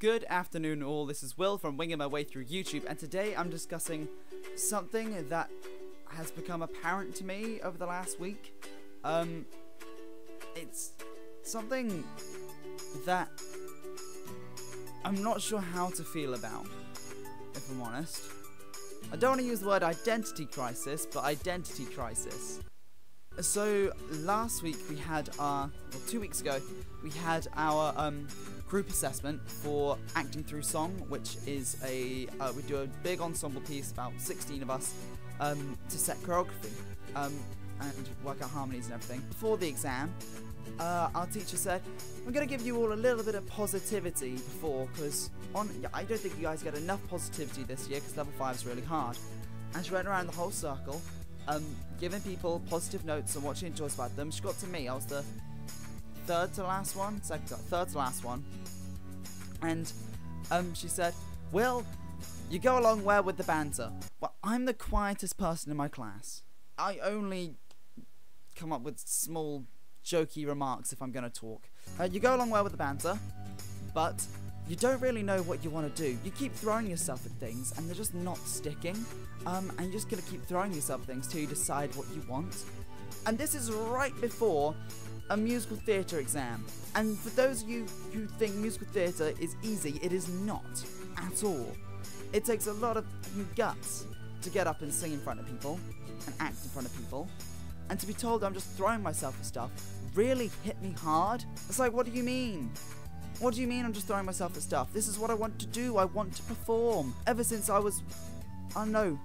Good afternoon all, this is Will from Winging My Way Through YouTube, and today I'm discussing something that has become apparent to me over the last week. It's something that I'm not sure how to feel about, if I'm honest. I don't want to use the word identity crisis, but identity crisis. So last week we had our, well 2 weeks ago, we had our group assessment for acting through song, which is we do a big ensemble piece, about 16 of us, to set choreography and work out harmonies and everything. Before the exam, our teacher said, I'm going to give you all a little bit of positivity before, because I don't think you guys get enough positivity this year, because level 5 is really hard. And she went around the whole circle, giving people positive notes on what she enjoys about them. She got to me, I was the third to last one, and she said, Will, you go along well with the banter. Well, I'm the quietest person in my class. I only come up with small jokey remarks if I'm going to talk. You go along well with the banter, but you don't really know what you want to do. You keep throwing yourself at things and they're just not sticking, and you're just going to keep throwing yourself at things till you decide what you want. And this is right before a musical theatre exam. And for those of you who think musical theatre is easy, it is not at all. It takes a lot of guts to get up and sing in front of people and act in front of people. And to be told I'm just throwing myself at stuff really hit me hard. It's like, what do you mean? What do you mean I'm just throwing myself at stuff? This is what I want to do. I want to perform. Ever since I was, I don't know,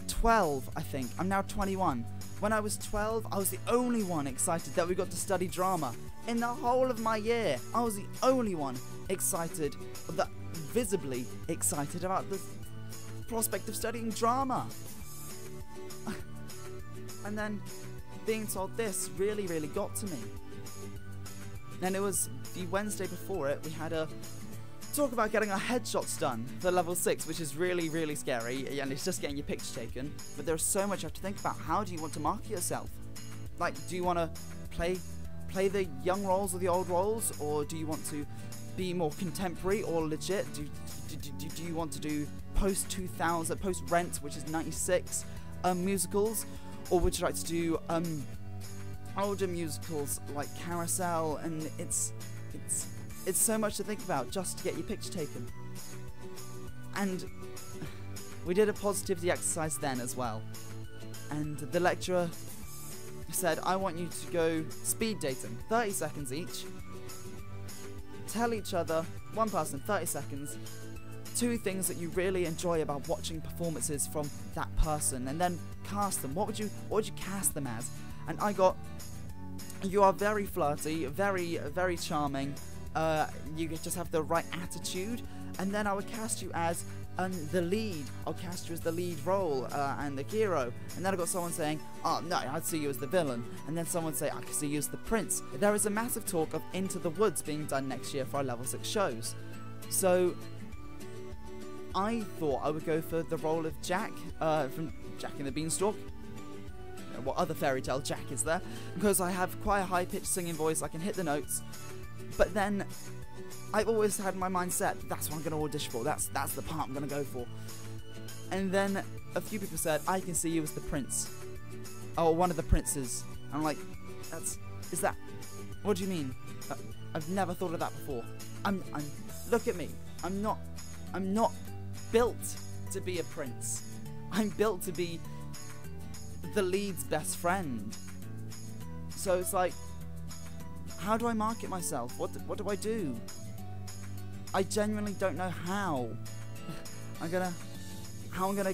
12, I think. I'm now 21. When I was 12, I was the only one excited that we got to study drama. In the whole of my year, I was the only one excited, visibly excited about the prospect of studying drama. And then being told this really, really got to me. And it was the Wednesday before it, we had a talk about getting our headshots done for level 6, which is really, really scary, and it's just getting your picture taken. But there's so much you have to think about. How do you want to market yourself? Like, do you want to play the young roles or the old roles, or do you want to be more contemporary or legit? Do you want to do post-2000, post-Rent, which is 96 musicals, or would you like to do older musicals like Carousel? And it's so much to think about just to get your picture taken. And we did a positivity exercise then as well. And the lecturer said, I want you to go speed dating, 30 seconds each. Tell each other, one person, 30 seconds, 2 things that you really enjoy about watching performances from that person, and then cast them. What would you cast them as? And I got, you are very flirty, very, very charming, you just have the right attitude, and then I would cast you as the lead. I'll cast you as the lead role and the hero. And then I got someone saying, oh no, I'd see you as the villain. And then someone say, I could see you as the prince. There is a massive talk of Into the Woods being done next year for our level 6 shows. So I thought I would go for the role of Jack from Jack and the Beanstalk. What other fairy tale Jack is there? Because I have quite a high-pitched singing voice, I can hit the notes. But then I've always had my mind set, that's what I'm going to audition for, that's the part I'm going to go for. And then a few people said, I can see you as the prince. Oh, one of the princes. I'm like, what do you mean? I've never thought of that before. Look at me. I'm not built to be a prince. I'm built to be the lead's best friend. So it's like, how do I market myself? What do I do? I genuinely don't know how. I'm gonna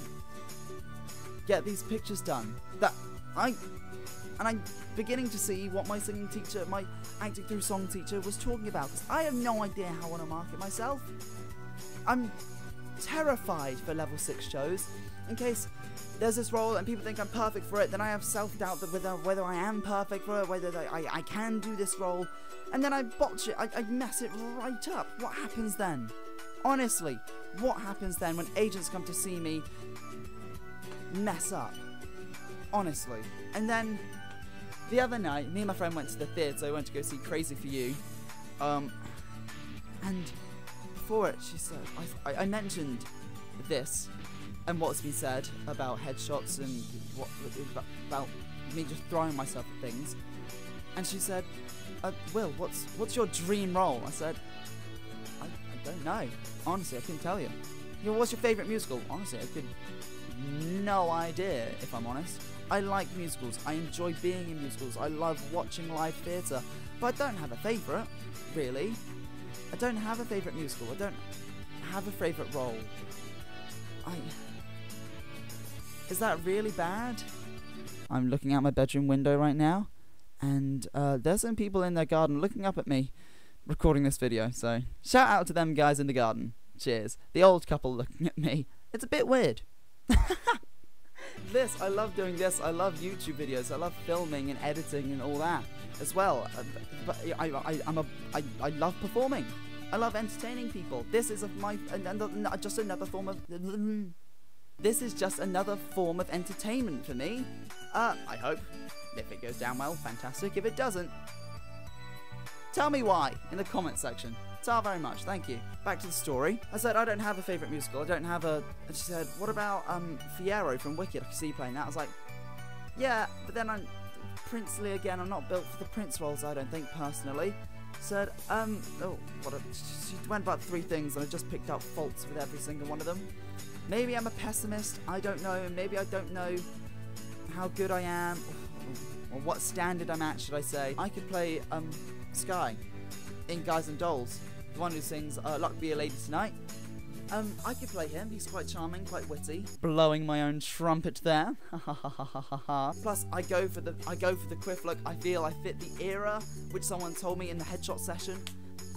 get these pictures done. I'm beginning to see what my singing teacher, my acting through song teacher was talking about, because I have no idea how I want to market myself. I'm terrified for level 6 shows. In case there's this role and people think I'm perfect for it, then I have self-doubt that whether I am perfect for it, whether I can do this role, and then I botch it, I mess it right up. What happens then? Honestly, what happens then when agents come to see me mess up? Honestly. And then the other night, me and my friend went to the theatre, so I went to go see Crazy For You, and before it, she said, I mentioned this and what's been said about headshots and about me just throwing myself at things. And she said, Will, what's your dream role? I said, I don't know. Honestly, I couldn't tell you. You know, what's your favourite musical? Honestly, I could no idea, if I'm honest. I like musicals. I enjoy being in musicals. I love watching live theatre. But I don't have a favourite, really. I don't have a favourite musical. I don't have a favourite role. Is that really bad? I'm looking out my bedroom window right now, and there's some people in their garden looking up at me, recording this video, so shout out to them guys in the garden. Cheers. The old couple looking at me. It's a bit weird. I love doing this. I love YouTube videos. I love filming and editing and all that as well. But I love performing. I love entertaining people. This is just another form of. This is just another form of entertainment for me. I hope. If it goes down well, fantastic. If it doesn't, tell me why in the comment section. Ta very much, thank you. Back to the story. I said I don't have a favourite musical. I don't have a. And she said, "What about Fiyero from Wicked? I can see you playing that." I was like, "Yeah," but then I'm princely again. I'm not built for the prince roles. I don't think personally. Said, she went about 3 things, and I just picked out faults with every single one of them. Maybe I'm a pessimist. I don't know. Maybe I don't know how good I am, or what standard I'm at, should I say. I could play Sky in Guys and Dolls, the one who sings Luck Be a Lady Tonight. I could play him. He's quite charming, quite witty. Blowing my own trumpet there. Plus, I go for the quiff look. I feel I fit the era, which someone told me in the headshot session.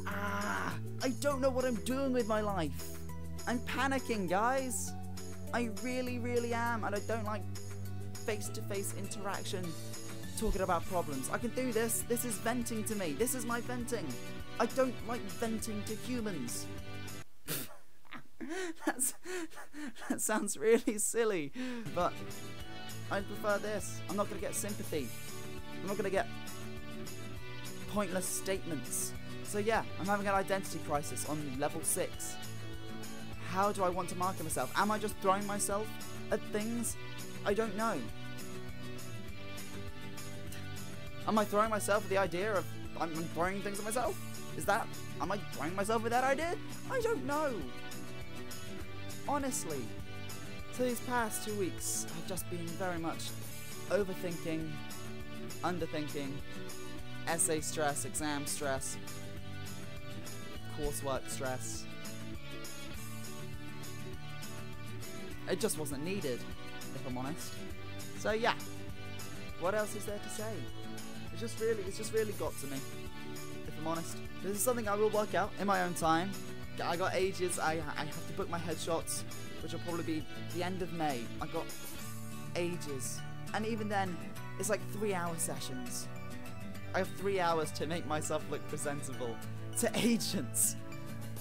I don't know what I'm doing with my life. I'm panicking, guys. I really, really am, and I don't like face-to-face interaction, talking about problems. I can do this. This is venting to me. This is my venting. I don't like venting to humans. That sounds really silly, but I prefer this. I'm not going to get sympathy. I'm not going to get pointless statements. So yeah, I'm having an identity crisis on level 6. How do I want to market myself? Am I just throwing myself at things? I don't know. Am I throwing myself at the idea of I'm throwing things at myself? Am I throwing myself with that idea? I don't know. Honestly. So these past 2 weeks, I've just been very much overthinking, underthinking, essay stress, exam stress, coursework stress. It just wasn't needed, if I'm honest. So yeah, what else is there to say? It's just really got to me, if I'm honest. This is something I will work out in my own time. I got ages. I have to book my headshots, which will probably be the end of May. I got ages, and even then, it's like 3-hour sessions. I have 3 hours to make myself look presentable to agents.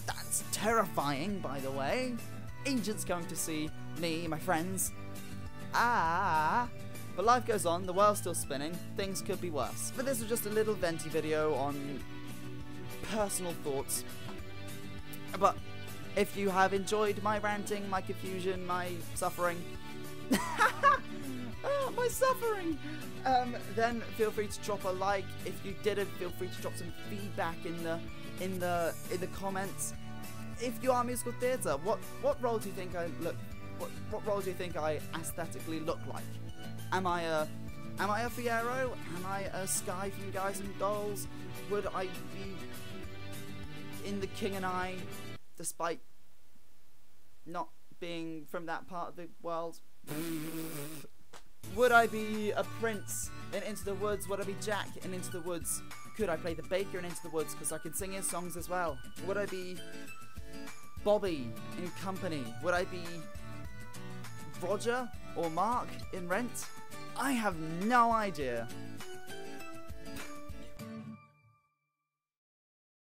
That's terrifying, by the way. Agents going to see me, my friends. But life goes on, the world's still spinning, things could be worse. But this was just a little venti video on personal thoughts. But if you have enjoyed my ranting, my confusion, my suffering, my suffering, then feel free to drop a like. If you didn't, feel free to drop some feedback in the comments. If you are musical theatre, what role do you think I look? What role do you think I aesthetically look like? Am I a Fiyero? Am I a Sky from Guys and Dolls? Would I be in The King and I, despite not being from that part of the world? Would I be a prince in Into the Woods? Would I be Jack in Into the Woods? Could I play the baker in Into the Woods, because I can sing his songs as well? Would I be Bobby in Company? Would I be Roger or Mark in Rent? I have no idea.